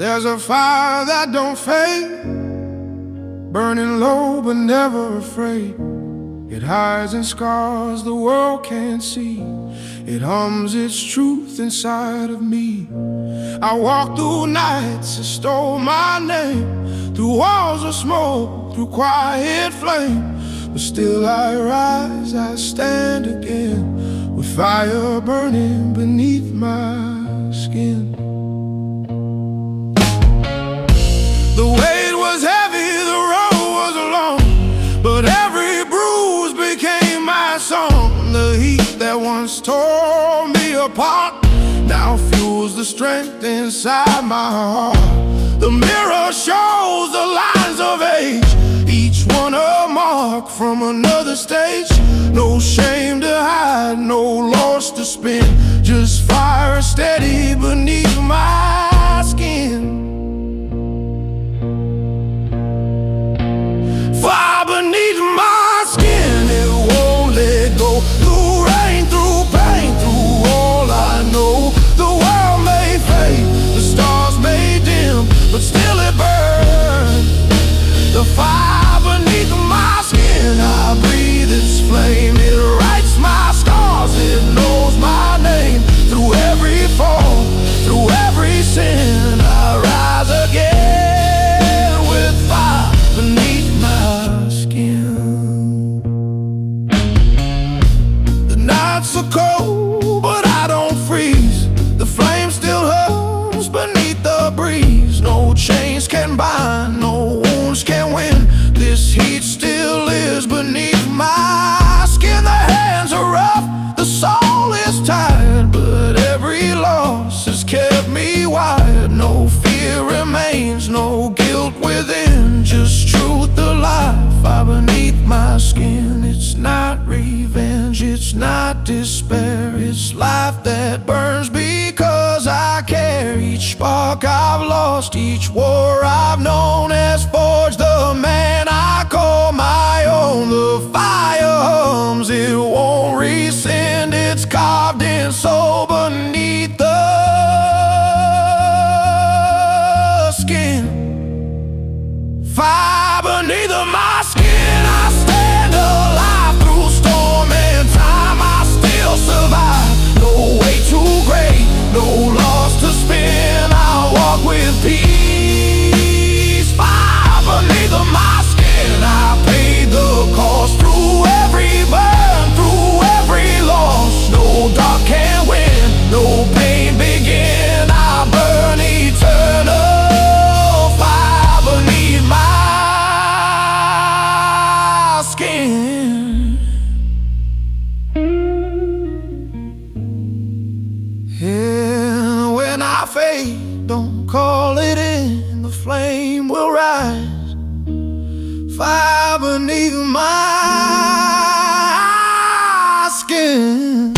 There's a fire that don't fade, burning low but never afraid. It hides in scars the world can't see. It hums its truth inside of me. I walk through nights that stole my name, through walls of smoke, through quiet flame. But still I rise, I stand again, with fire burning beneath my skin. The weight was heavy, the road was long, but every bruise became my song. The heat that once tore me apart now fuels the strength inside my heart. The mirror shows the lines of age, each one a mark from another stage. No shame to hide, no loss to spin, just fire steady beneath my skin. Fire beneath my skin, it won't let go. Through rain, through pain, through all I know. The world may fade, the stars may dim, but still it burns. The fire beneath my skin, I breathe its flame. It writes my scars, it knows my name. Through every fall, through every sin, I rise again with fire beneath my skin. The nights are cold, but I don't freeze. The flame still hums beneath the breeze. No chains can bind, no wounds can win. This heat still lives beneath my skin. The hands are rough, the soul is tired, but every loss has kept me wired. No fear remains, no guilt within, just truth alive. Fire beneath my skin. It's not revenge, it's not despair, it's life that burns because I care. Each spark I've lost, each war I've known has forged the man I call my own. The fire hums, it won't rescind, it's carved in soul beneath the skin. Fire beneath my skin, I stand alive through storm and time. I still survive, no weight too great, no loss to spin. I walk with peace. Fire beneath my skin, I paid the cost. Through every burn, through every loss, no dark can win, no pain begin. I burn eternal. Fire beneath my skin. Yeah, when I fade, don't call it in, the flame will rise. Fire beneath my skin.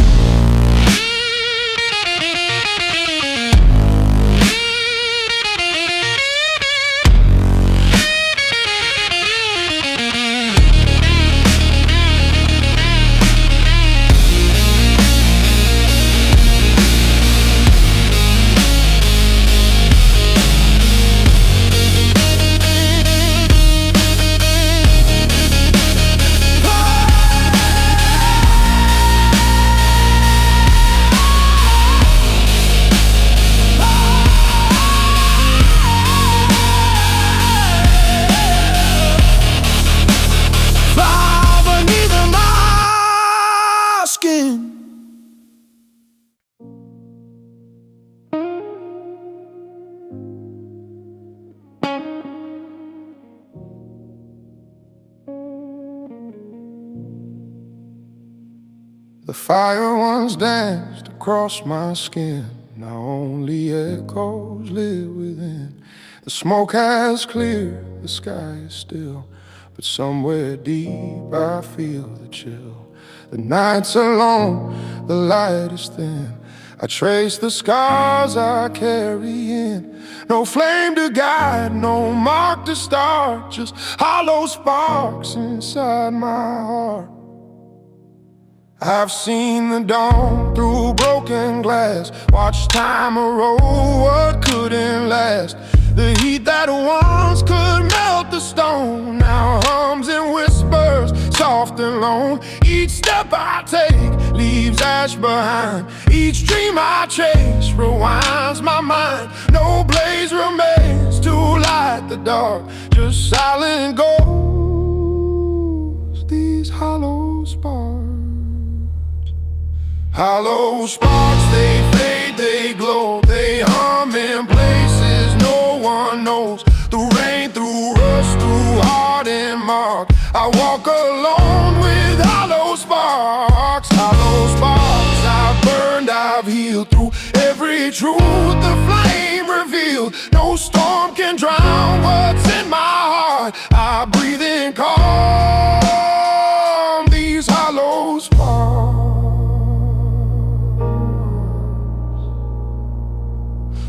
The fire once danced across my skin, now only echoes live within. The smoke has cleared, the sky is still, but somewhere deep I feel the chill. The nights are long, the light is thin. I trace the scars I carry in. No flame to guide, no mark to start, just hollow sparks inside my heart. I've seen the dawn through broken glass, watched time erode what couldn't last. The heat that once could melt the stone now hums and whispers, soft and lone. Each step I take leaves ash behind. Each dream I chase rewinds my mind. No blaze remains to light the dark, just silent ghosts, these hollow sparks. Hollow sparks, they fade, they glow, they hum in places no one knows. Through rain, through rust, through heart and mark, I walk alone with hollow sparks. Hollow sparks, I've burned, I've healed. Through every truth the flame revealed. No storm can drown what's in my heart. I breathe in calm, these hollow sparks.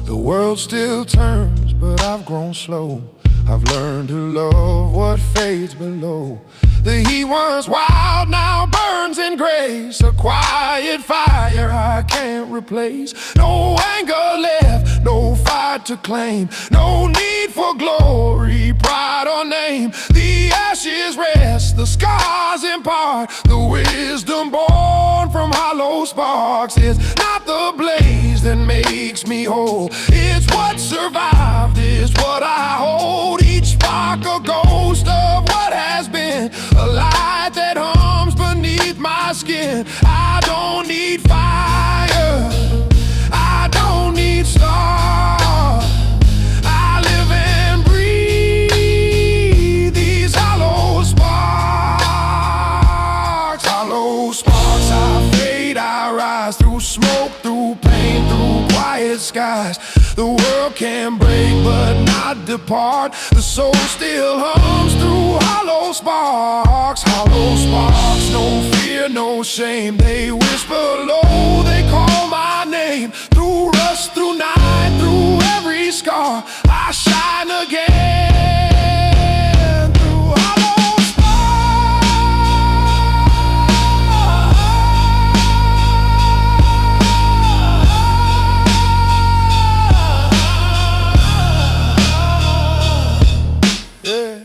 The world still turns, but I've grown slow. I've learned to love what fades below. The heat once wild now burns in grace, a quiet fire I can't replace. No anger left, no fight to claim, no need for glory, pride or name. The ashes rest, the scars impart the wisdom born from hollow sparks. It's not the blaze that makes me whole, it's what survived, it's what I hold. Each spark a ghost of what has been, a light that hums beneath my skin. I don't need fire, I don't need stars, I live and breathe these hollow sparks. Hollow sparks, I fade, I rise through smoke, through pain, through quiet skies. The world can break but not depart. The soul still hums through hollow sparks. Hollow sparks, no fear, no shame. They whisper low, they call my name. Through rust, through night, through every scar, I shine again. Through hollow sparks. Yeah.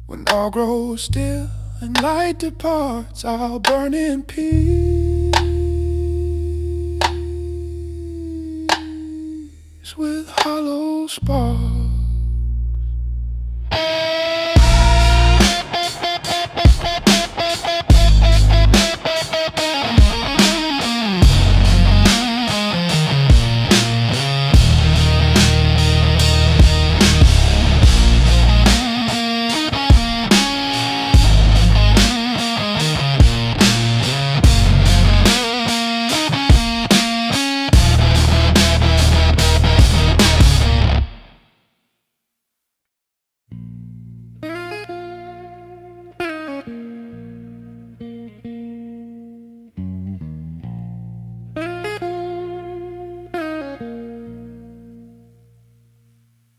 When all grows still and light departs, I'll burn in peace with hollow sparks.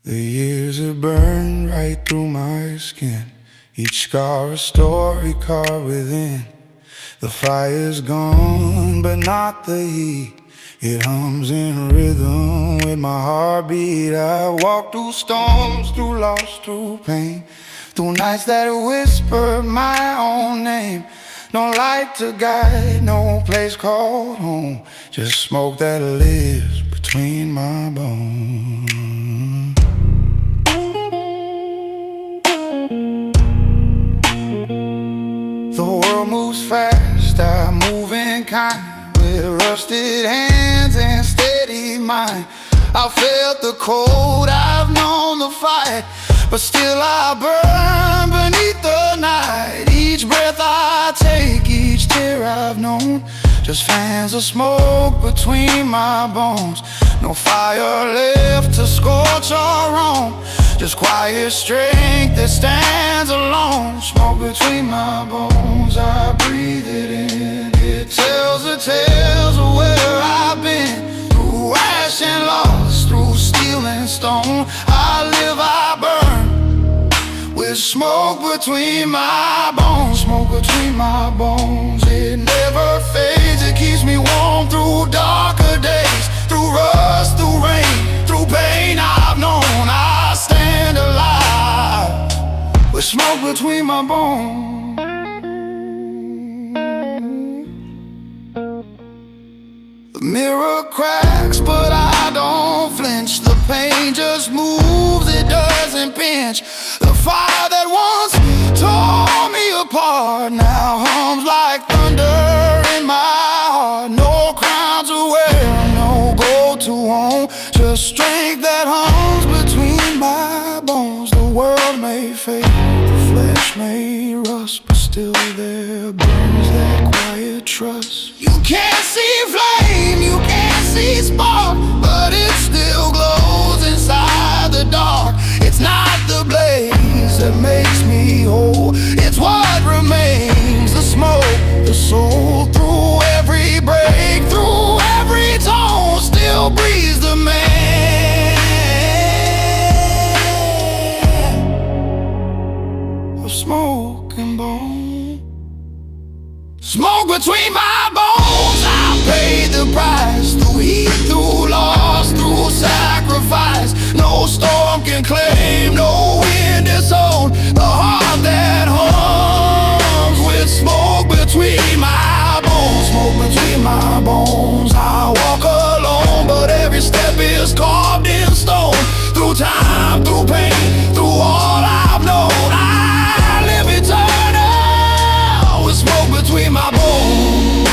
The years have burned right through my skin, each scar a story carved within. The fire's gone, but not the heat. It hums in rhythm with my heartbeat. I walk through storms, through loss, through pain, through nights that whisper my own name. No light to guide, no place called home, just smoke that lives between my bones. The world moves fast, I move in kind, with rusted hands and steady mind. I felt the cold, I've known the fight, but still I burn beneath the night. Each breath I take, each tear I've known, just fans of smoke between my bones. No fire left to scorch or roam, just quiet strength that stands alone. Smoke between my bones, I breathe it in. It tells the tales of where I've been, through ash and loss, through steel and stone. I live, I burn, with smoke between my bones. Smoke between my bones, it never fades. It keeps me warm through darker days, through rust, through rain, through pain. smoke between my bones. The mirror cracks, but I don't flinch. The pain just moves, it doesn't pinch. The fire that once tore me apart now hums like thunder in my heart. No crown to wear, no gold to own, just strength that hums between my bones. The world may fade, the flesh may rust, but still there burns that quiet trust. You can't see flame, you can't see spark, but it still glows inside the dark. It's not the blaze that makes me whole, it's what remains, the smoke, the soul. Through every break, through every tone, still breathes the man of smoke and bone. Smoke between my bones, I paid the price. Through heat, through loss, through sacrifice. No storm can claim, no wind disown the heart that hums with smoke between my bones. Smoke between my bones, I walk alone, but every step is carved in stone. Through time, through pain, through all I've known, I live eternal with smoke between my bones.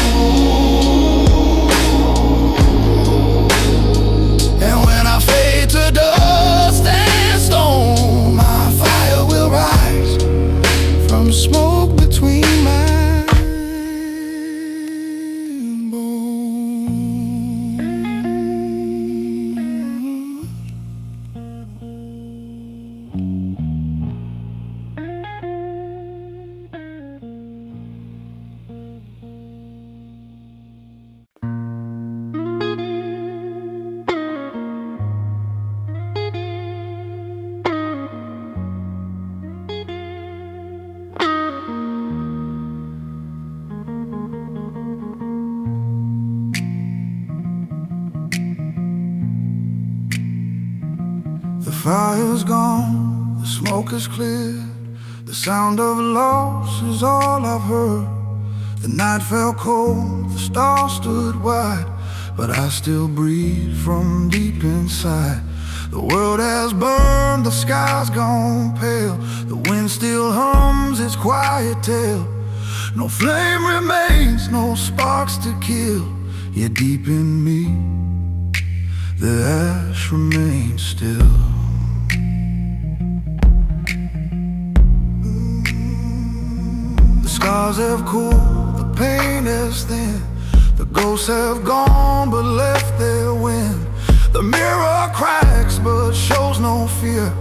And when I fade to dust and stone, my fire will rise from smoke between my bones. The fire's gone, the smoke is clear, the sound of loss is all I've heard. The night fell cold, the stars stood wide, but I still breathe from deep inside. The world has burned, the sky's gone pale, the wind still hums its quiet tale. No flame remains, no sparks to kill, yet deep in me the ash remains still. The scars have cooled, the pain has thinned, the ghosts have gone but left their wind. The mirror cracks but shows no fear,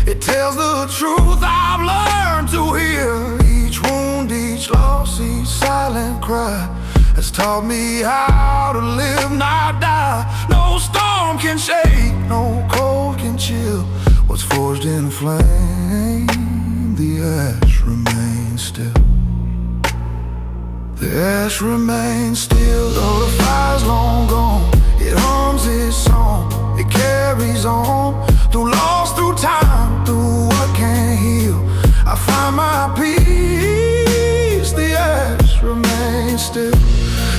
it tells the truth I've learned to hear. Each wound, each loss, each silent cry has taught me how to live, not die. No storm can shake, no cold can chill what's forged in flame. The ash remains still. The ash remains still, though the fire's long gone. It hums its song, it carries on. Through loss, through time, through what can't heal, I find my peace. The ash remains still.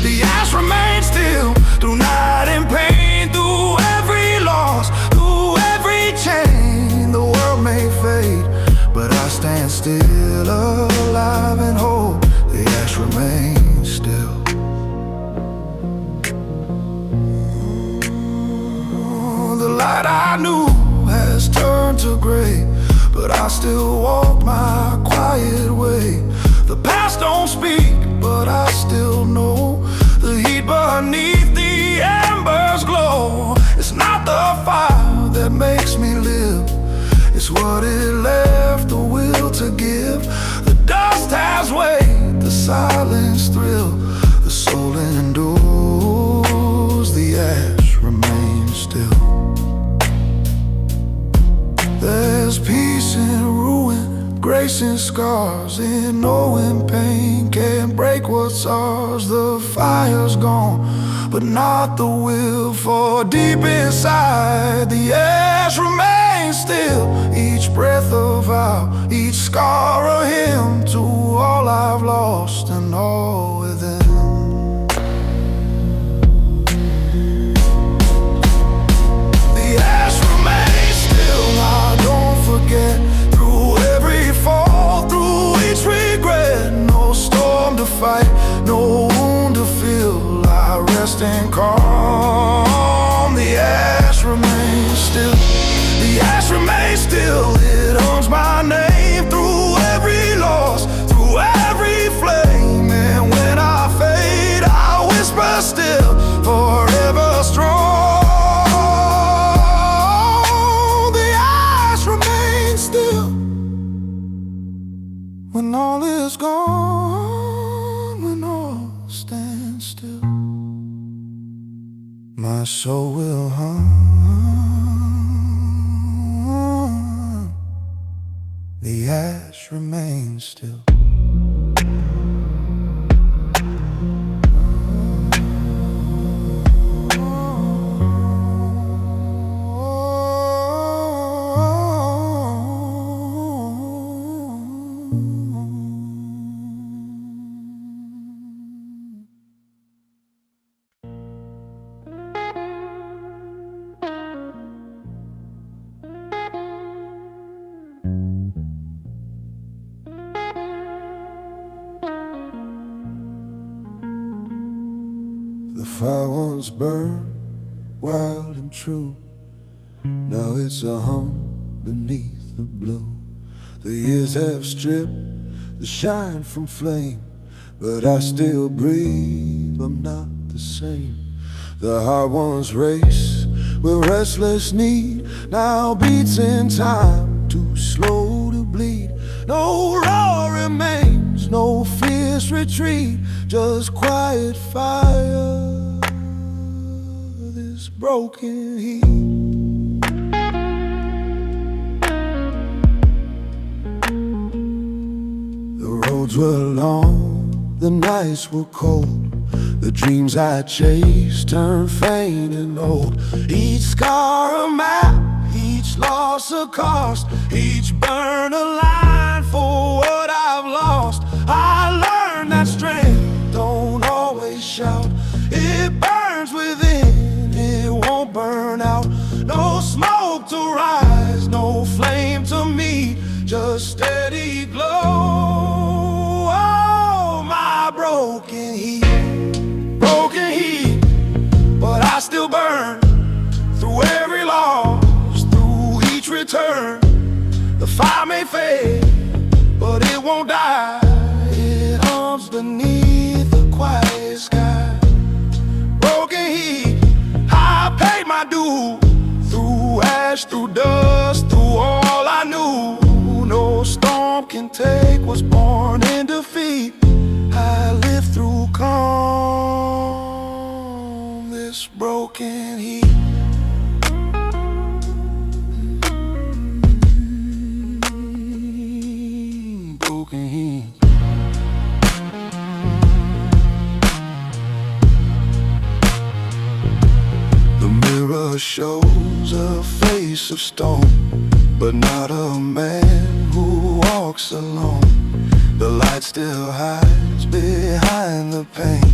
The ash remains still. Through night and pain, through every loss, through every chain. The world may fade, but I stand still, alive and whole. The ash remains still. The light I knew has turned to gray, but I still walk my quiet way. The past don't speak, but I still know the heat beneath the embers glow. It's not the fire that makes me live, it's what it left the will to give. The dust has weight, the silence thrill, the soul endures. The ash remains still. There's peace in ruin, grace in scars, in knowing pain can't break what's ours. The fire's gone, but not the will, for deep inside the ash remains still. Each breath of vow, each each scar a hymn to all I've lost and all within. The ash remains still, I don't forget. Through every fall, through each regret, no storm to fight, no wound to feel, I rest in calm. The ash remains still, the ash remains still. It owns my name through every loss, through every flame. And when I fade, I whisper still, forever strong. The ash remains still. When all is gone, when all stands still, my soul will hum. The ash remains still. The fire once burned wild and true, now it's a hum beneath the blue. The years have stripped the shine from flame, but I still breathe, I'm not the same. The heart once raced with restless need, now beats in time, too slow to bleed. No roar remains, no fierce retreat, just quiet fire, this broken heat. The roads were long, the nights were cold, the dreams I chased turned faint and old. Each scar a map, each loss a cost, each burn a line for what I've lost. I learned that strength don't always shout, it burns within, it won't burn out. No smoke to rise, no flame to meet, just steady glow. Oh, my broken heat, but I still burn through every loss, through each return. The fire may fade, but it won't die. It hums beneath the quiet sky. Broken heat, I paid my due, through ash, through dust, through all I knew. No storm can take what's born in defeat. I live through calm, this broken heat. Broken heat. The mirror shows a face of stone, but not a man who walks alone. The light still hides behind the pain,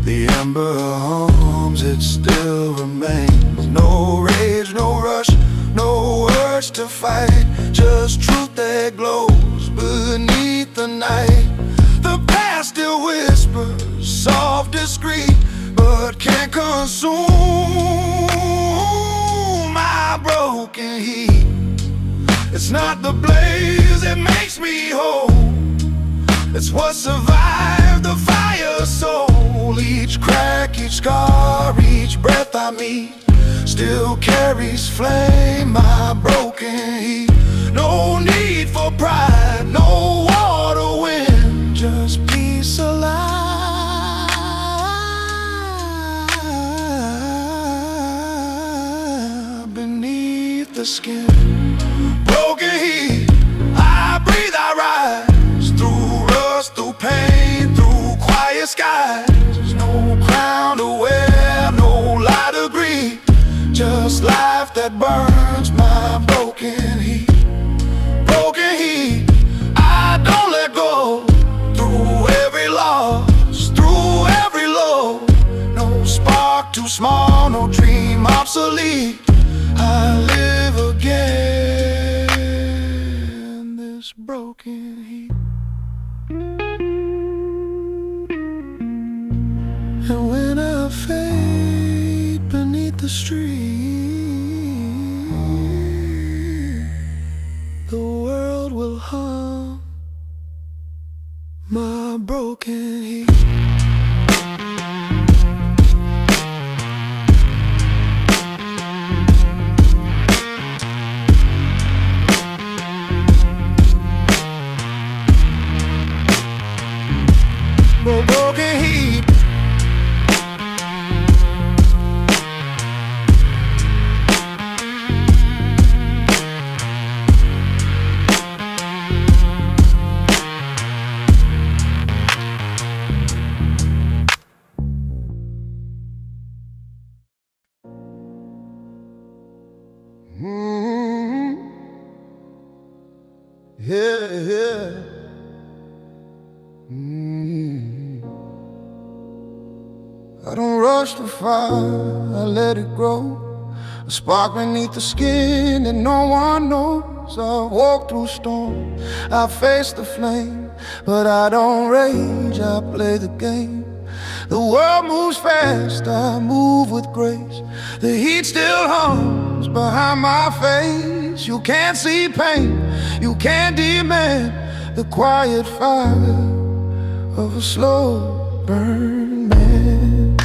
the ember hums, it still remains. No rage, no rush, no urge to fight, just truth that glows beneath the night. The past still whispers, soft, discreet, but can't consume my broken heat. It's not the blaze that makes me whole, it's what survived the fire soul. Each crack, each scar, each breath I meet still carries flame, my broken heat. No need for pride, no war to win, just peace alive beneath the skin. Broken heat, I breathe, I rise, through rust, through pain, through quiet skies. There's no crown to wear, no lie to greet, just life that burns, my broken heat. Broken heat, small, no dream obsolete. I live again this broken heat. And when I fade beneath the street, the world will hum my broken heat. Broken heat. Yeah. I don't rush the fire, I let it grow. A spark beneath the skin that no one knows. I walk through storm, I face the flame, but I don't rage, I play the game. The world moves fast, I move with grace. The heat still hums behind my face. You can't see pain, you can't demand the quiet fire of a slow burn man.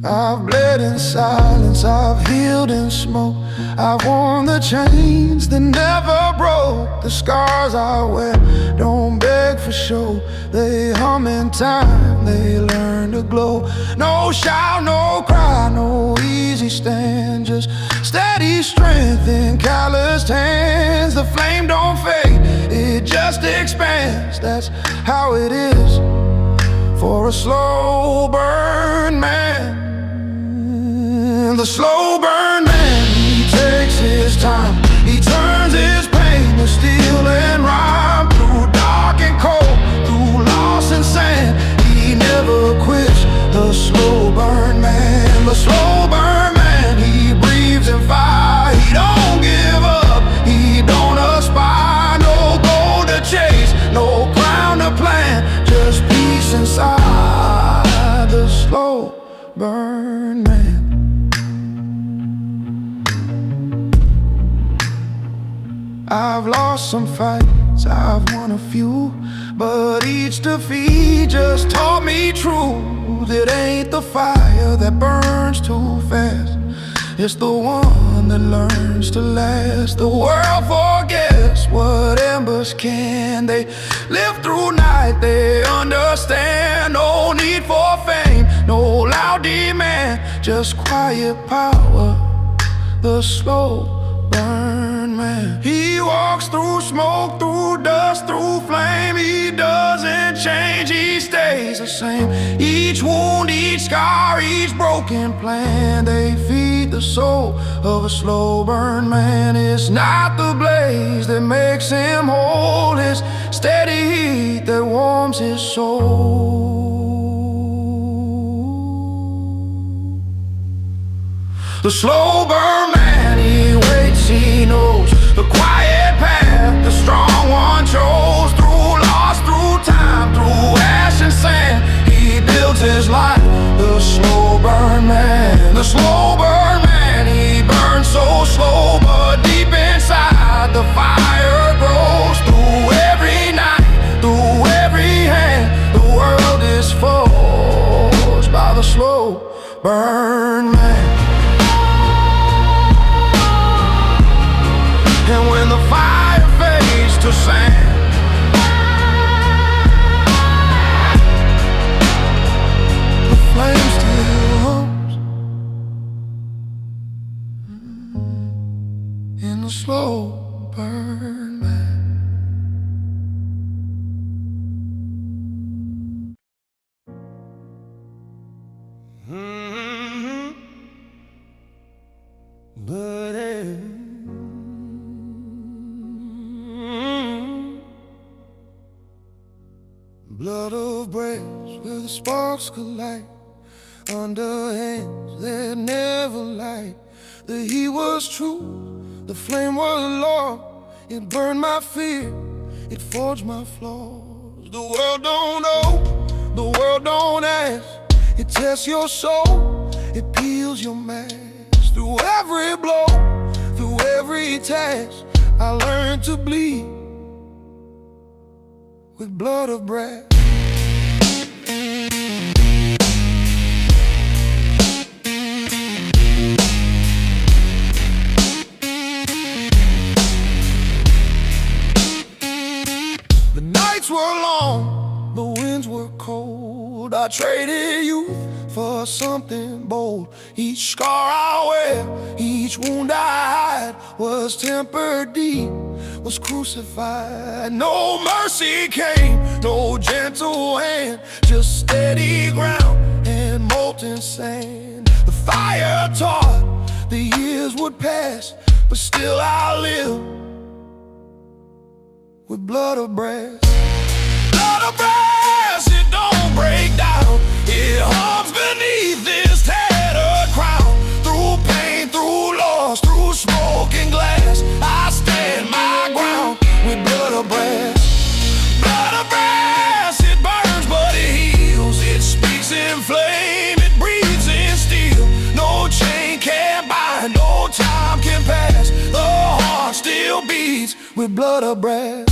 I've bled in silence, I've healed in smoke. I've worn the chains that never broke. The scars I wear don't beg for show. They hum in time, they learn to glow. No shout, no cry, no easy stand, just steady strength in calloused hands. The flame don't fade, it just expands. That's how it is for a slow burn man. The slow burn man, he takes his time. He turns his pain to steel and rhyme. Through dark and cold, through loss and sand, he never quits. The slow burn man, the slow burn man, he breathes in fire. He don't give up, he don't aspire. No goal to chase, no crown to plant, just peace inside. The slow burn man. I've lost some fights, I've won a few, but each defeat just taught me truth. It ain't the fire that burns too fast, it's the one that learns to last. The world forgets what embers can. They live through night, they understand. No need for fame, no loud demand, just quiet power. The slow burn man. He walks through smoke, through dust, through flame. He doesn't change, he stays the same. Each wound, each scar, each broken plan, they feed the soul of a slow burn man. It's not the blaze that makes him whole, it's steady heat that warms his soul. The slow burn man, he waits, he knows the quiet path the strong one chose. Through loss, through time, through ash and sand, he builds his life. The slow burn man, the slow burn man, he burns so slow, but deep inside the fire grows. Through every night, through every hand, the world is forged by the slow burn man. And when the fire fades to sand, the flame still hums in the slow burn man. But blood of braves where the sparks collide, under hands that never light. The heat was true, the flame was law. It burned my fear, it forged my flaws. The world don't know, the world don't ask. It tests your soul, it peels your mask. Through every blow, through every task, I learned to bleed with blood of brass. The nights were long, the winds were cold. I traded youth for something bold. Each scar I wear, each wound I hide, was tempered deep, was crucified. No mercy came, no gentle hand, just steady ground and molten sand. The fire taught, the years would pass, but still I live with blood of brass. Blood of brass, it don't break down. It hums beneath this tattered crown. Through pain, through loss, through smoke and glass, I stand my ground with blood of brass. Blood of brass, it burns but it heals. It speaks in flame, it breathes in steel. No chain can bind, no time can pass. The heart still beats with blood of brass.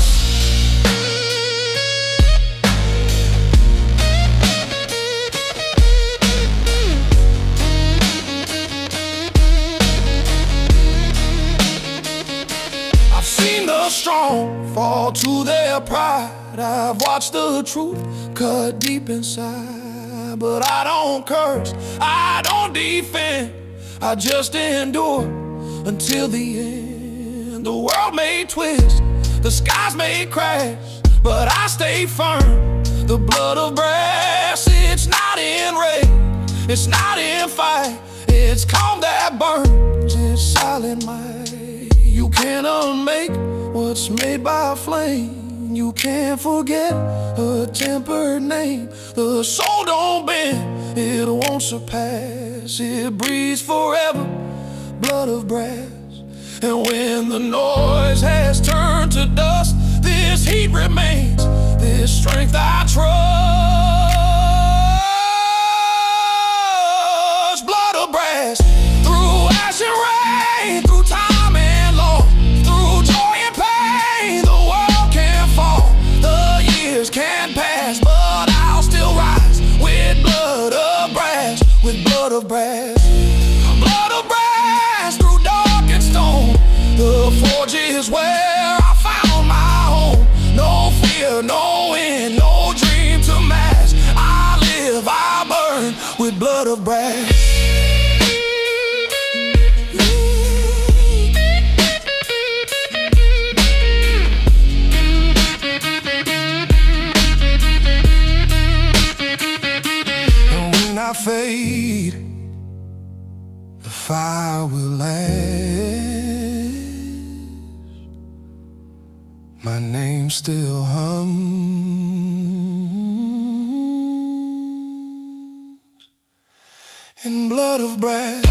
Strong fall to their pride. I've watched the truth cut deep inside, but I don't curse, I don't defend, I just endure until the end. The world may twist, the skies may crash, but I stay firm. The blood of brass, it's not in rain, it's not in fight, it's calm that burns, it's silent might. You can't unmake what's made by a flame. You can't forget a tempered name. The soul don't bend, it won't surpass. It breathes forever, blood of brass. And when the noise has turned to dust, this heat remains, this strength I trust. Blood of brass, through ash and rain, through time and loss, through joy and pain, the world can fall, the years can pass, but I'll still rise with blood of brass, with blood of brass. Blood of brass, through dark and stone, the forge is where I found my home. No fear, no end, no dream to match. I live, I burn with blood of brass. I fade, the fire will last. My name still hums in blood of brass.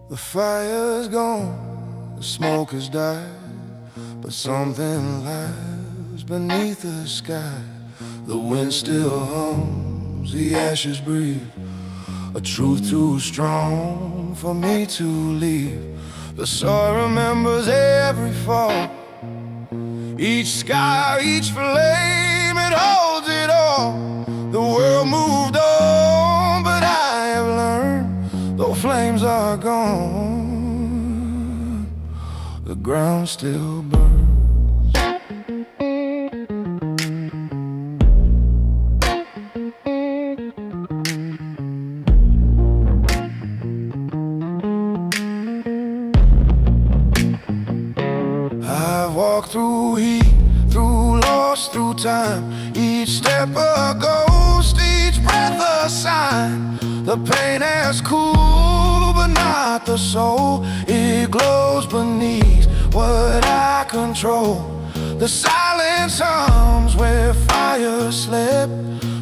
The fire's gone, the smoke has died, but something lies beneath the sky. The wind still hums, the ashes breathe a truth too strong for me to leave. The soil remembers every fall, each sky, each flame, it holds it all. The world moved on, but I have learned, though flames are gone, the ground still burns. I've walked through heat, through loss, through time. Each step a ghost, each breath a sign. The pain has cooled, but not the soul. It glows beneath what I control. The silence hums where fire slept.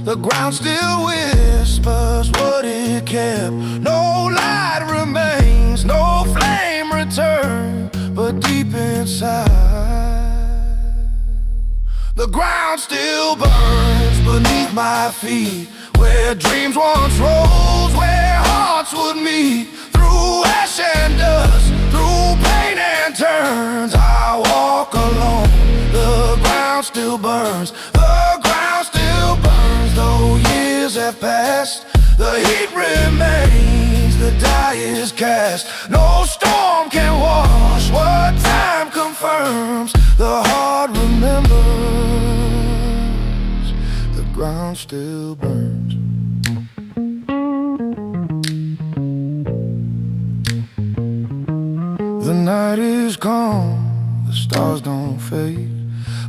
The ground still whispers what it kept. No light remains, no flame returns, but deep inside, the ground still burns beneath my feet. Where dreams once rose, where hearts would meet. Through ash and dust, through pain and turns, I walk alone. The ground still burns, the ground still burns. Though years have passed, the heat remains, the die is cast. No storm can wash what time confirms. The heart remembers, the ground still burns. The night is gone, the stars don't fade,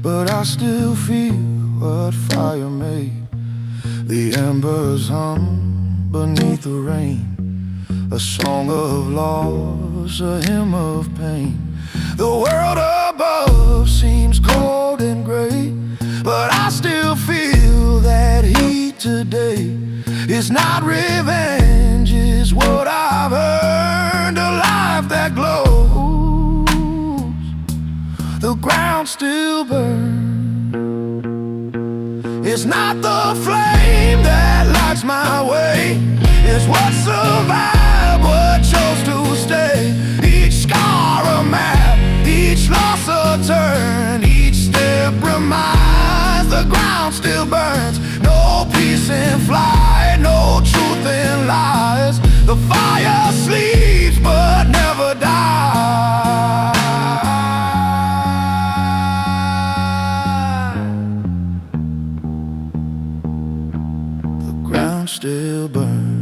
but I still feel what fire made. The embers hum beneath the rain, a song of loss, a hymn of pain. The world above seems cold and gray, but I still feel that heat today. It's not revenge, it's what I've earned, a life that glows. The ground still burns. It's not the flame that lights my way, it's what survived, what chose to stay. Each scar a map, each loss a turn, each step reminds the ground still burns. No peace in flight, no truth in lies. The fire sleeps but never dies. The ground still burns.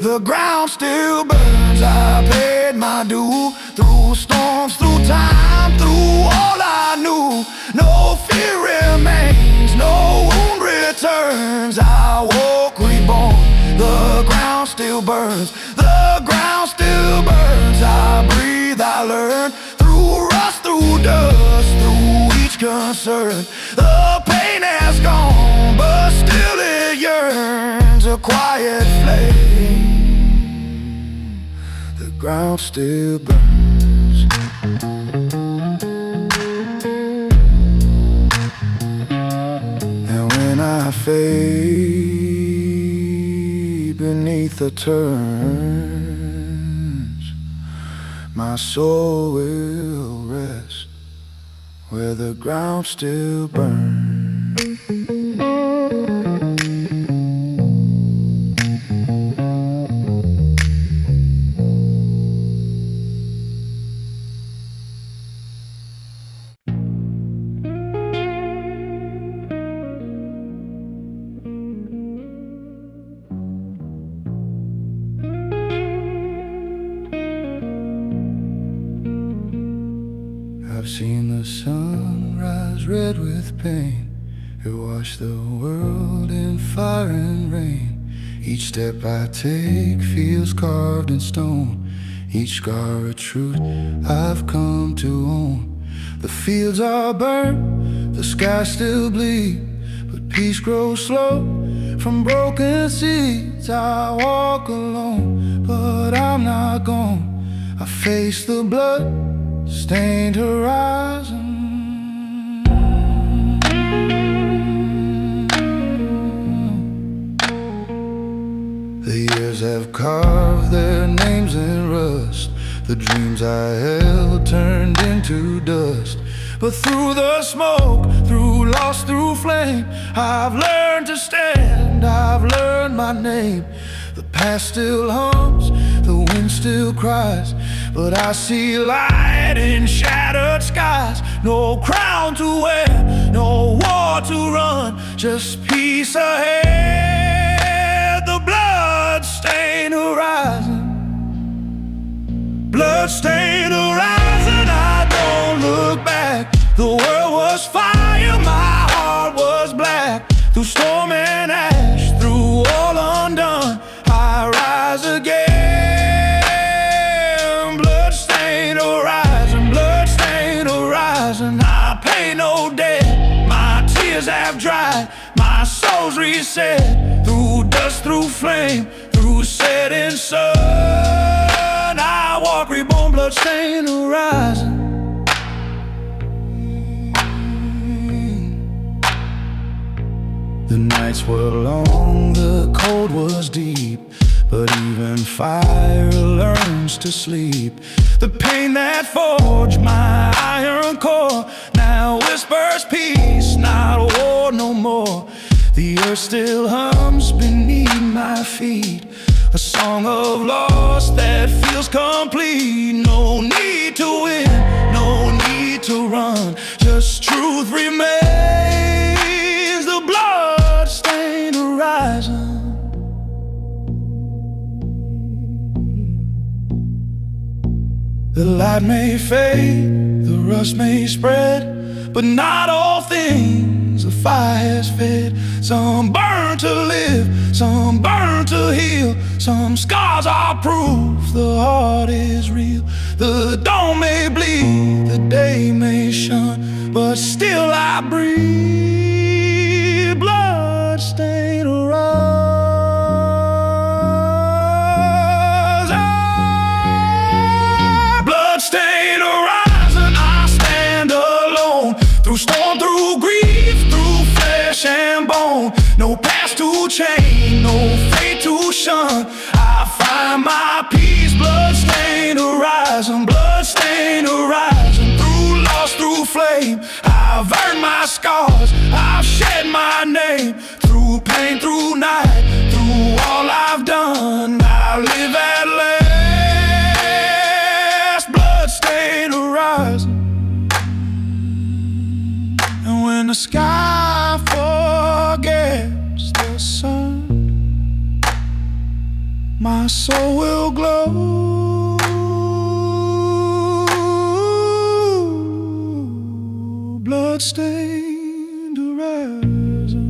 The ground still burns. I paid my due, through storms, through time, through all I knew. No fear remains, no wound returns. I woke reborn. The ground still burns, the ground still burns. I breathe, I learn, through rust, through dust, through each concern. The pain has gone, but still it yearns, a quiet flame. The ground still burns. And when I fade beneath the turns, my soul will rest where the ground still burns. I've seen the sun rise red with pain. It washed the world in fire and rain. Each step I take feels carved in stone. Each scar a truth I've come to own. The fields are burnt, the sky still bleeds, but peace grows slow from broken seeds. I walk alone, but I'm not gone. I face the blood-stained horizon. carved their names in rust. The dreams I held turned into dust. But through the smoke, through loss, through flame, I've learned to stand, I've learned my name. The past still hums, the wind still cries, but I see light in shattered skies. No crown to wear, no war to run, just peace ahead. The blood-stained horizon, blood-stained horizon. I don't look back. The world was fire, my heart was black. Through storm and ash, through all undone, I rise again. Blood-stained horizon, blood-stained horizon. I pay no debt, my tears have dried, my soul's reset. Through dust, through flame, through setting sun, I walk reborn, blood-stained horizon. The nights were long, the cold was deep, but even fire learns to sleep. The pain that forged my iron core now whispers peace, not war no more. The earth still hums beneath my feet, a song of loss that feels complete. No need to win, no need to run, just truth remains. The blood-stained horizon. The light may fade, the rust may spread, but not all things a fire has fed. Some burn to live, some burn to heal, some scars are proof the heart is real. The dawn may bleed, the day may shun, but still I breathe. Blood-stained horizon, blood-stained horizon. I stand alone, through storm, through grief, through flesh and bone. No past to change, no fate to shun, I find my peace. Blood-stained horizon, blood-stained horizon. Through loss, through flame, I've earned my scars, I've shed my name. Through pain, through night, through all I've done, I live at last. Blood-stained horizon. And when the sky forgets the sun, my soul will glow. Blood-stained horizon.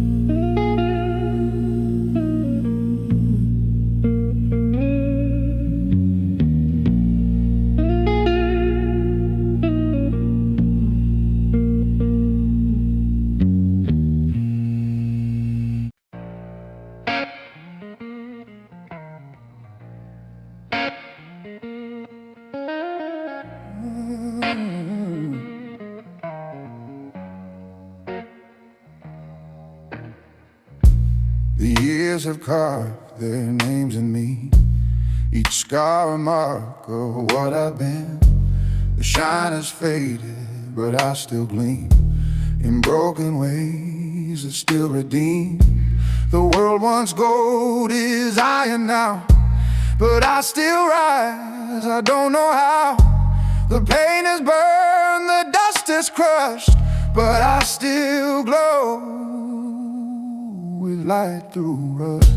The years have carved their names in me, each scar a mark of what I've been. The shine has faded, but I still gleam in broken ways that still redeem. The world once gold is iron now, but I still rise, I don't know how. The pain has burned, the dust has crushed, but I still glow with light through rust.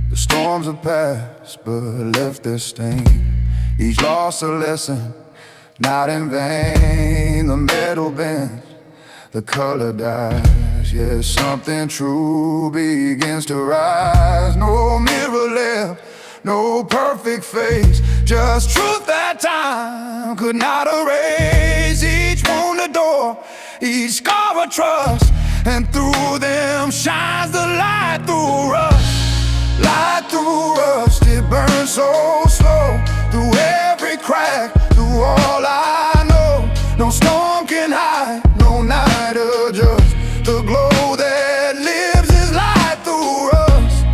The storms have passed but left their stain, each loss a lesson, not in vain. The metal bends, the color dies, yes, something true begins to rise. No mirror left, no perfect face, just truth that time could not erase. Each wound a door, each scar a trust, and through them shines the light through rust. Light through rust, it burns so slow, through every crack, through all I know. No storm can hide, no night The glow that lives is light through rust,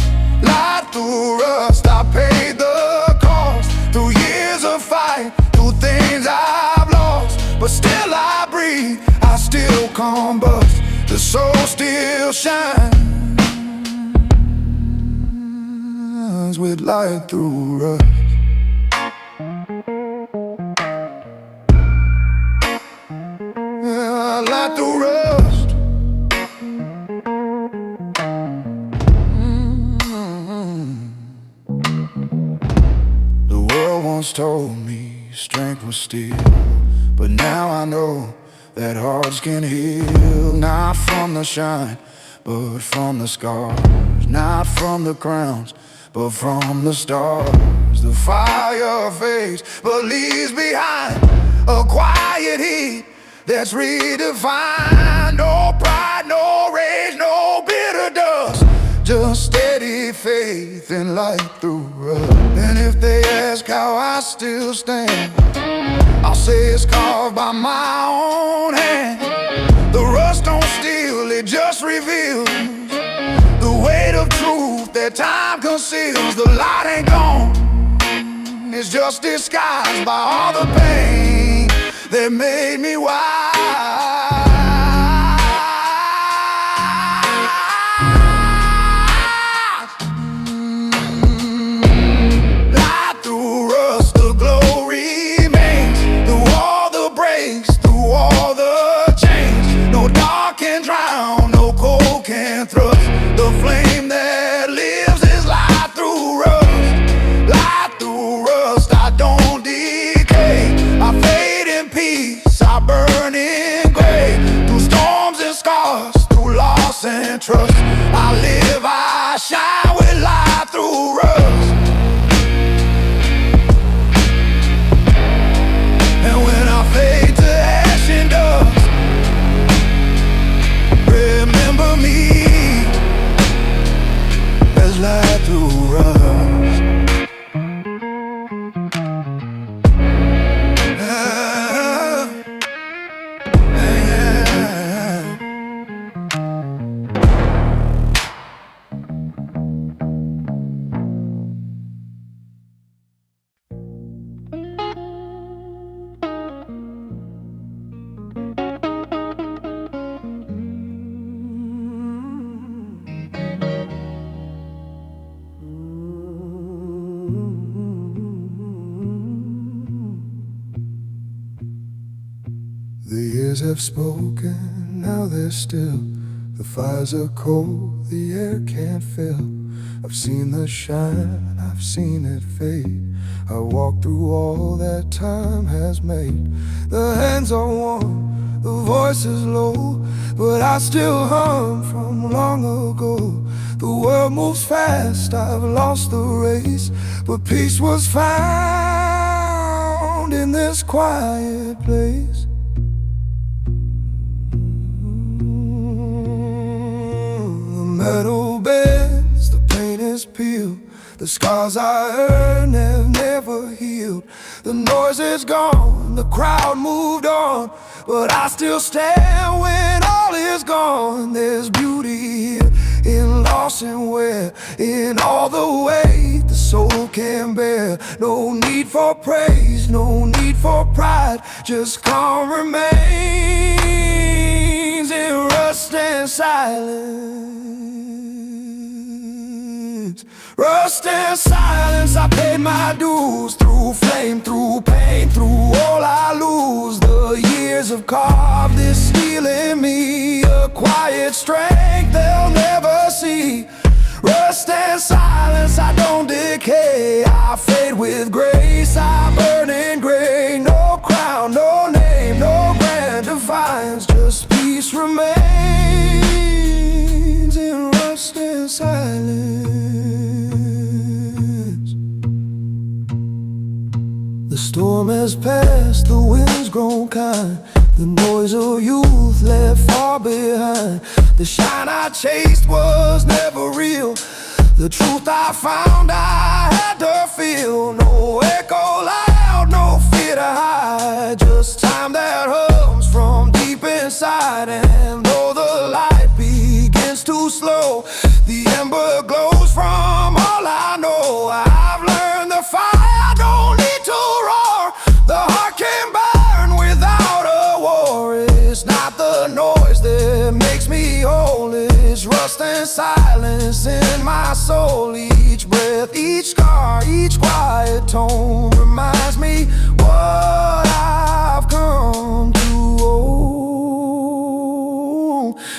light through rust. I paid the cost through years of fight, through things I've lost, but still I breathe, I still combust. The soul still shines with light through rust. Yeah, light through rust. The world once told me strength was steel, but now I know that hearts can heal. Not from the shine, but from the scars. Not from the crowns, but from the stars. The fire fades, but leaves behind a quiet heat that's redefined. No pride, no rage, no bitter dust, just steady faith and light through rust. And if they ask how I still stand, I'll say it's carved by my own hand. The rust don't steal, it just reveals the weight of truth that time conceals. The light ain't gone, it's just disguised by all the pain that made me wise. Light through rust, the glow remains. Through all the breaks, through all the change, no dark can drown, no cold can thrust. The flame that lives is light through rust, light through rust. I don't decay, I fade in peace, I burn in gray. Through storms and scars, through loss and trust, I live, I shine with light through rust. And when I fade to ash and dust, remember me as light through rust. The years have spoken, now they're still. The fires are cold, the air can't fill. I've seen the shine, I've seen it fade. I walk through all that time has made. The hands are warm, the voice is low, but I still hum from long ago. The world moves fast, I've lost the race, but peace was found in this quiet place. Metal bends, the paint is peeled. The scars I earned have never healed. The noise is gone, the crowd moved on, but I still stand when all is gone. There's beauty here, in loss and wear, in all the weight the soul can bear. No need for praise, no need for pride, just calm remains in rust and silence. Rust and silence, I paid my dues. Through flame, through pain, through all I lose. The years have carved this steel in me, a quiet strength they'll never see. Rust and silence, I don't decay, I fade with grace, I burn in gray. No crown, no name, no grand defiance, just peace remains in rust and silence. The storm has passed, the wind's grown kind. The noise of youth left far behind. The shine I chased was never real. The truth I found I had to feel. No echo loud, no fear to hide, just time that hums from deep inside. And though the light glow. The ember glows from all I know. I've learned the fire don't need to roar. The heart can burn without a war. It's not the noise that makes me whole. It's rust and silence in my soul. Each breath, each scar, each quiet tone reminds me what I've come to own.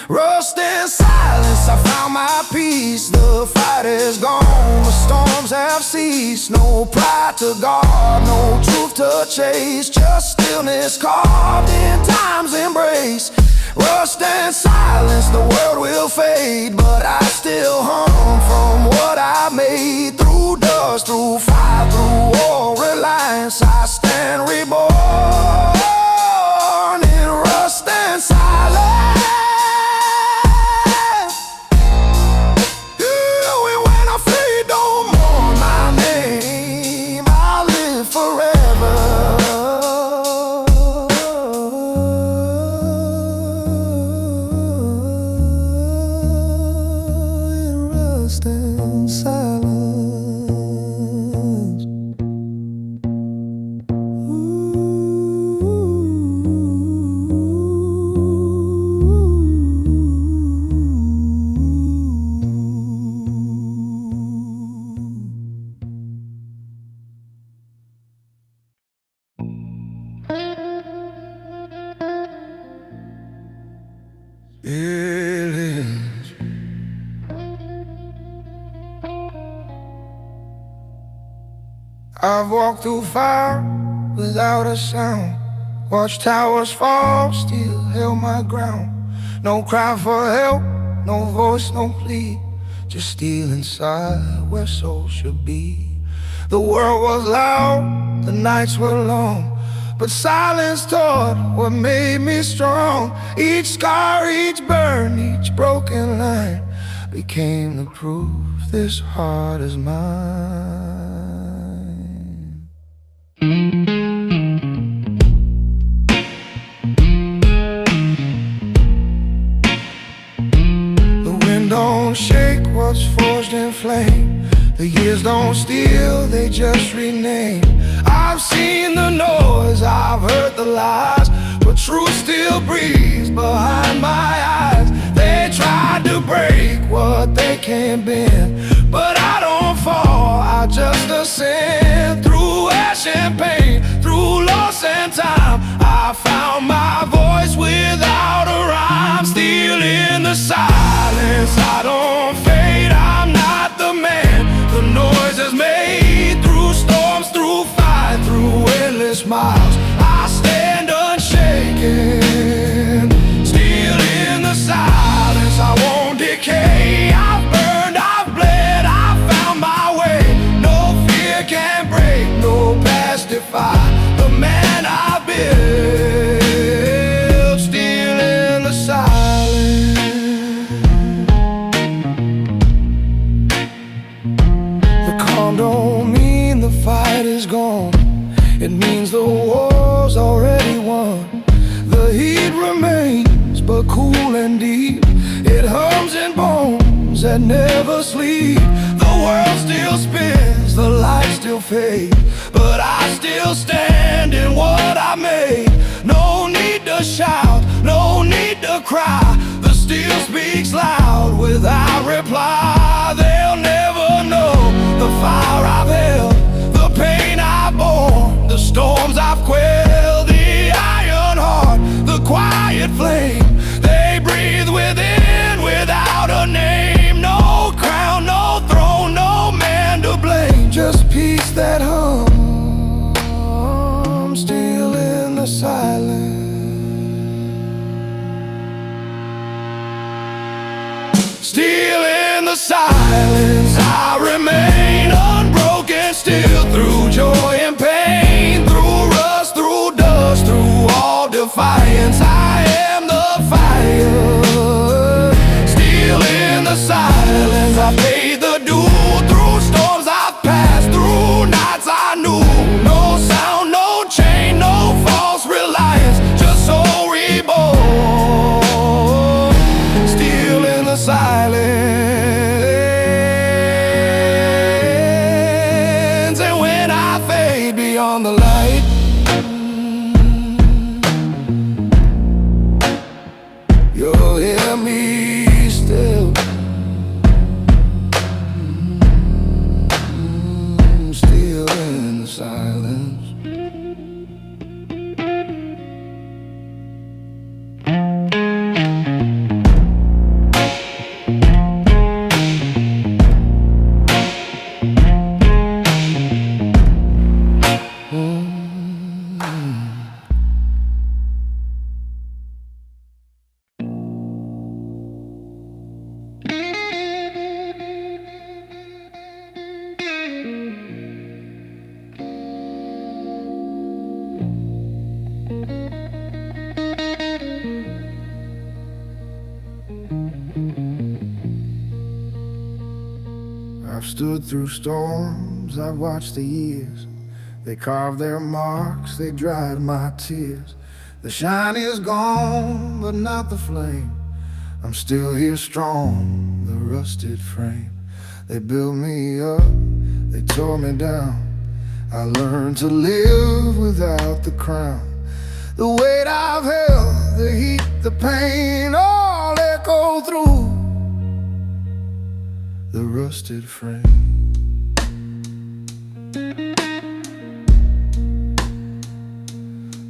Rust and silence, I found my peace. The fight is gone, the storms have ceased. No pride to guard, no truth to chase. Just stillness carved in time's embrace. Rust and silence, the world will fade, but I still hum from what I made. Through dust, through fire, through war, reliance, I stand reborn in rust and silence. Yeah, when I fade, don't mourn my name, I'll live forever. And silence. Feelings. I've walked through fire without a sound, watched towers fall, still held my ground. No cry for help, no voice, no plea, just still inside where souls should be. The world was loud, the nights were long, but silence taught what made me strong. Each scar, each burn, each broken line became the proof this heart is mine. The wind don't shake what's forged in flame. The years don't steal, they just rename. I've seen the noise, I've heard the lies, but truth still breathes behind my eyes. They tried to break what they can't bend, but I don't fall, I just ascend. Through ash and pain, through loss and time, I found my voice without a rhyme. Still in the silence, I don't fade, I'm not the man the noise has made. Through storms, through fire, through endless miles, I stand unshaken. Still in the silence, I won't decay. I've burned, I've bled, I've found my way. No fear can break, no past defy the man I've built. Still in the silence. The calm don't mean the fight is gone, it means the war's already won. The heat remains, but cool and deep. It hums in bones that never sleep. The world still spins, the lights still fade, but I still stand in what I made. No need to shout, no need to cry. The steel speaks loud without reply. They'll never know the fire I've held, the pain I've borne, the storms I've quelled. The iron heart, the quiet flame, they breathe within without a name. No crown, no throne, no man to blame, just peace that hums still in the silence. Still in the silence, I remain unbroken still. Through joy and pain, through rust, through dust, through all defiance, I am the fire. Still in the silence, I paid the due. Through storms I've passed, through nights I knew. No sound, no chain, no false reliance, just soul reborn. Still in the silence. I've stood through storms, I've watched the years. They carved their marks, they dried my tears. The shine is gone, but not the flame. I'm still here strong, the rusted frame. They built me up, they tore me down. I learned to live without the crown. The weight I've held, the heat, the pain, all echo through the rusted frame.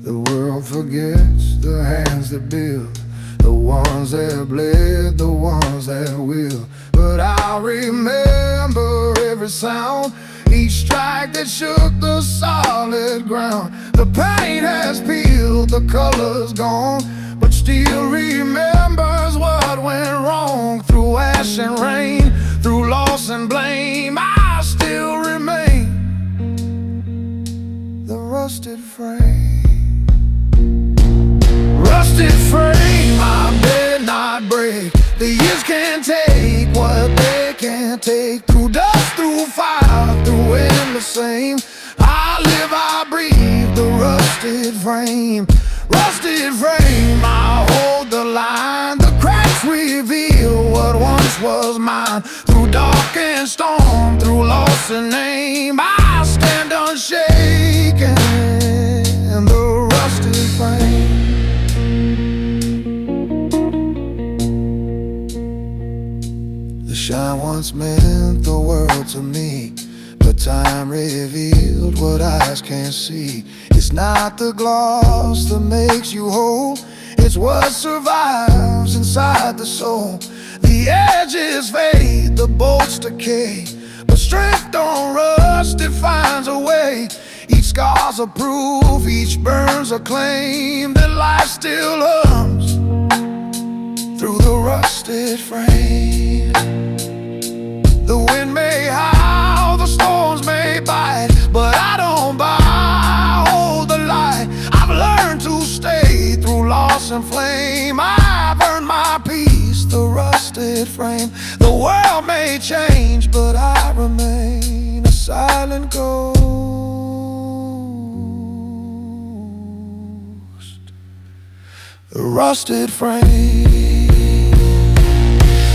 The world forgets the hands that build, the ones that bled, the ones that will. But I'll remember every sound, each strike that shook the solid ground. The paint has peeled, the color's gone, but still remembers what went wrong. Through ash and rain, through loss and blame, I still remain the rusted frame. Rusted frame, I did not break. The years can't take what they can't take. Through dust, through fire, through wind the same. I live, I breathe, the rusted frame. Rusted frame, I hold the line. The cracks reveal what once was mine. Through dark and storm, through loss and name, I stand unshaken, the rusted frame. The shine once meant the world to me, but time revealed what eyes can't see. It's not the gloss that makes you whole, it's what survives inside the soul. The edges fade, the bolts decay, but strength don't rust, it finds a way. Each scar's a proof, each burn's a claim that life still hums through the rusted frame. The wind may howl, the storms may bite, but I don't buy, I hold the light. I've learned to stay through loss and flame. I've earned my peace, the rusted frame. The world may change, but I remain a silent ghost. The rusted frame.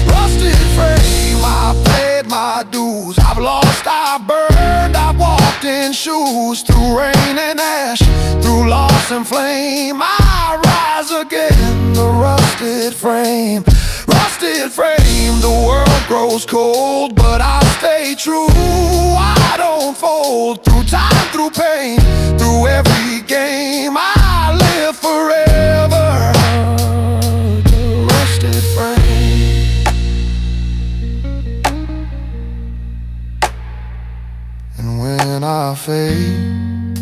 Rusted frame, I paid my dues. I've lost, I've burned, I've walked in shoes. Through rain and ash, through loss and flame, I rise again, the rusted frame. Rusted frame, the world grows cold, but I stay true, I don't fold. Through time, through pain, through every game, I live forever, the rusted frame. And when I fade,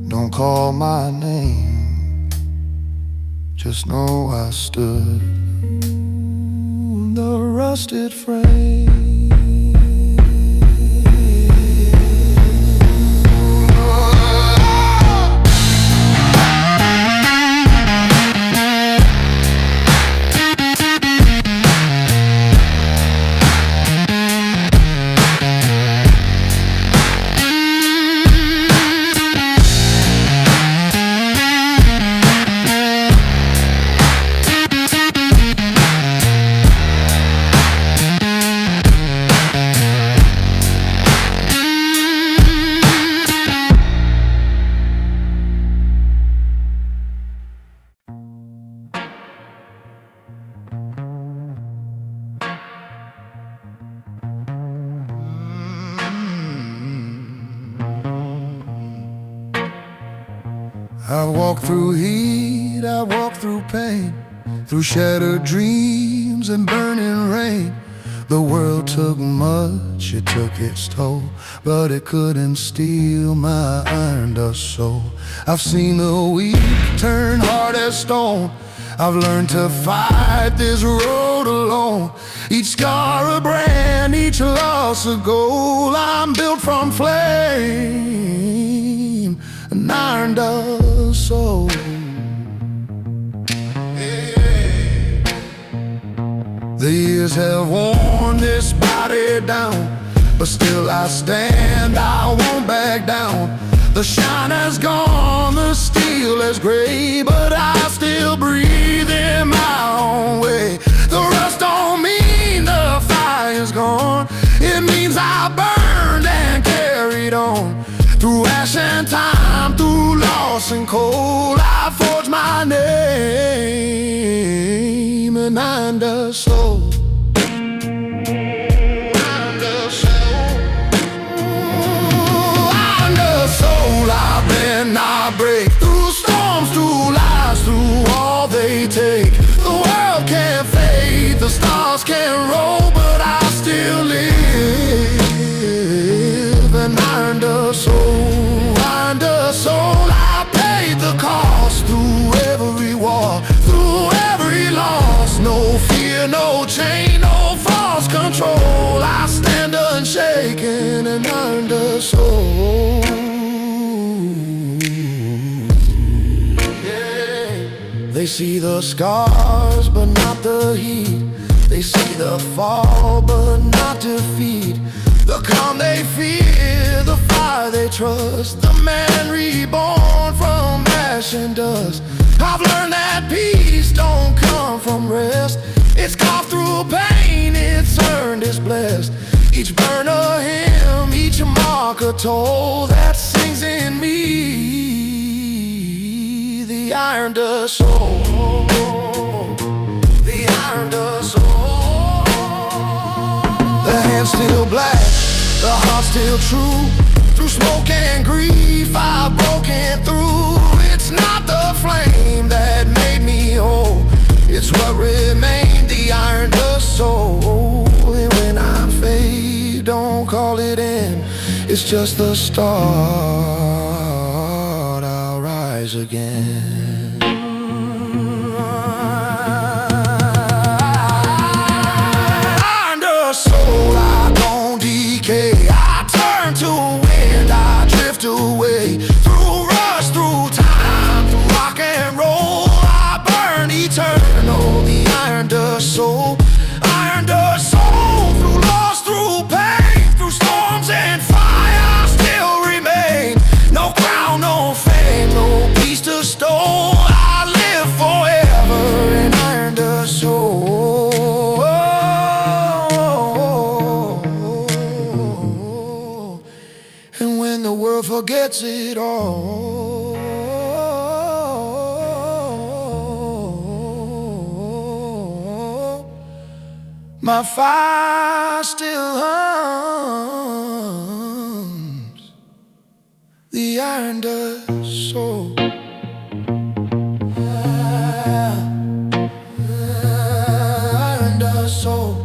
don't call my name, just know I stood the rusted frame. I walk through heat, I walk through pain, through shattered dreams and burning rain. The world took much, it took its toll, but it couldn't steal my iron dust soul. I've seen the weak turn hard as stone, I've learned to fight this road alone. Each scar a brand, each loss a goal. I'm built from flame, an iron dust soul. The years have worn this body down, but still I stand, I won't back down. The shine has gone, the steel is gray, but I still breathe in my own way. The rust don't mean the fire's gone, it means I burned and carried on. Through ash and time, through loss and cold, I forged my name, and I'm the soul. I break through storms, through lies, through all they take. The world can't fade, the stars can't roll, but I still live. And I earned a soul, I earned a soul. I paid the cost through every war, through every loss. No fear, no chain, no false control. I stand unshaken and I earned a soul. They see the scars, but not the heat. They see the fall, but not defeat. The calm they fear, the fire they trust. The man reborn from ash and dust. I've learned that peace don't come from rest. It's carved through pain, it's earned, it's blessed. Each burn a hymn, each mark a toll that sings in me. The iron does soul, the iron does soul. The hand's still black, the heart's still true. Through smoke and grief I've broken through. It's not the flame that made me whole, it's what remained, the iron does soul. And when I fade, don't call it in, it's just the start. I'll rise again. Soul, I don't decay. I turn to wind, I drift away. Through rush, through time, through rock and roll, I burn eternal. The iron does soul, iron does soul. Through loss, through pain, through storms and fire, I still remain. No crown, no fame, no peace to stole. I live forever in iron does soul. The world forgets it all, my fire still hums. The iron does soul. Iron does soul.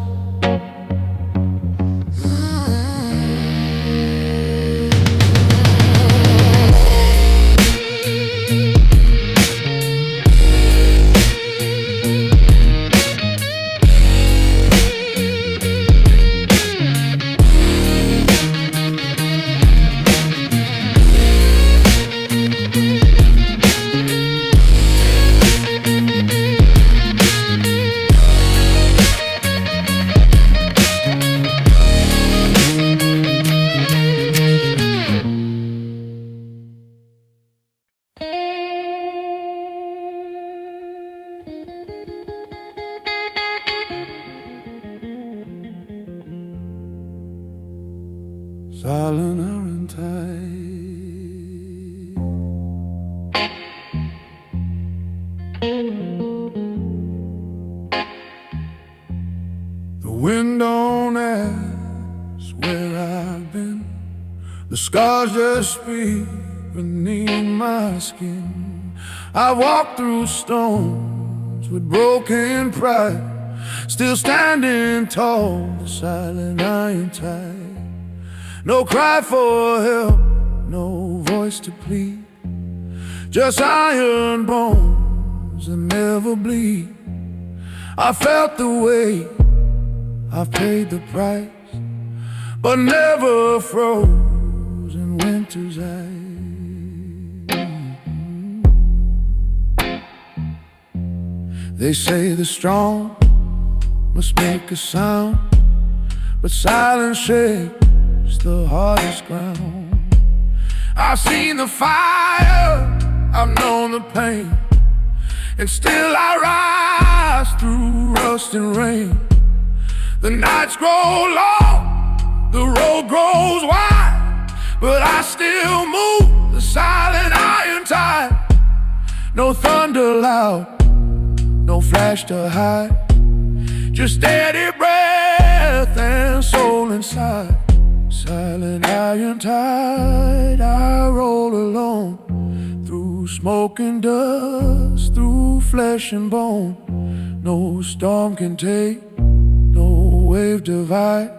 Silent iron tide, the wind don't ask where I've been. The scars just speak beneath my skin. I walked through storms with broken pride, still standing tall, the silent iron tide. No cry for help, no voice to plead, just iron bones that never bleed. I felt the weight, I paid the price, but never froze in winter's ice. They say the strong must make a sound, but silence shakes the hardest ground. I've seen the fire, I've known the pain, and still I rise through rust and rain. The nights grow long, the road grows wide, but I still move the silent iron tide. No thunder loud, no flash to hide, just steady breath and soul inside. Silent iron tide, I roll alone, through smoke and dust, through flesh and bone. No storm can take, no wave divide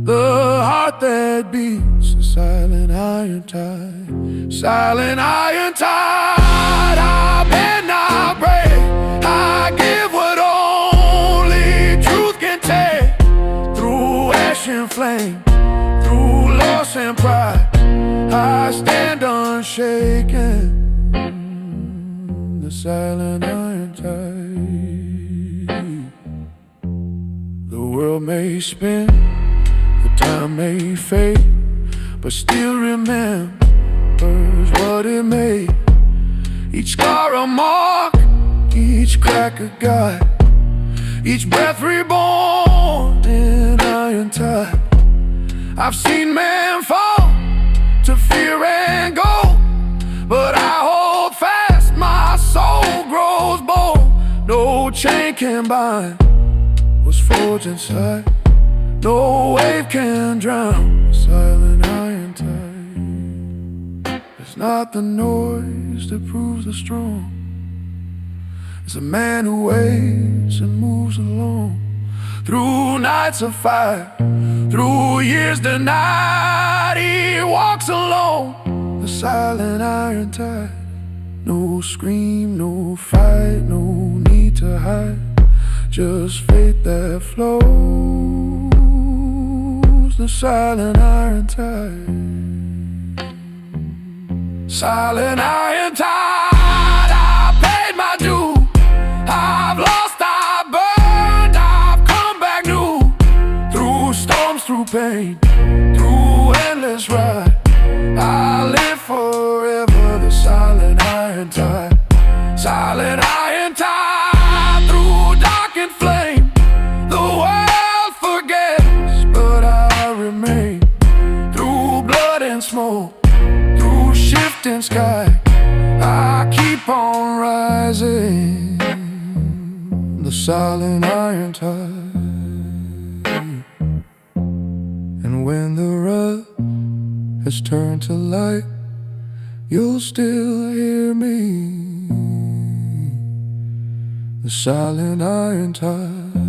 the heart that beats. A silent iron tide, silent iron tide. I bend, I break, I give what only truth can take. Through ash and flame, through loss and pride, I stand unshaken. The silent iron tide. The world may spin, the time may fade, but still remembers what it made. Each scar a mark, each crack a guide, each breath reborn in iron tide. I've seen men fall to fear and gold, but I hold fast, my soul grows bold. No chain can bind what's forged inside, no wave can drown the silent iron tide. It's not the noise that proves the strong, it's a man who waits and moves along. Through nights of fire, through years denied, he walks alone. The silent iron tide. No scream, no fight, no need to hide, just faith that flows. The silent iron tide. Silent iron tide. I paid my due, I've lost, I've burned, I've come back new. Through storms, through pain, through endless ride, I live forever. The silent iron tide. Silent iron tide. Through dark and flame, the world forgets, but I remain. Through blood and smoke, through shifting sky, I keep on rising. The silent iron tide. And when the rust has turned to light, you'll still hear me. The silent iron tide.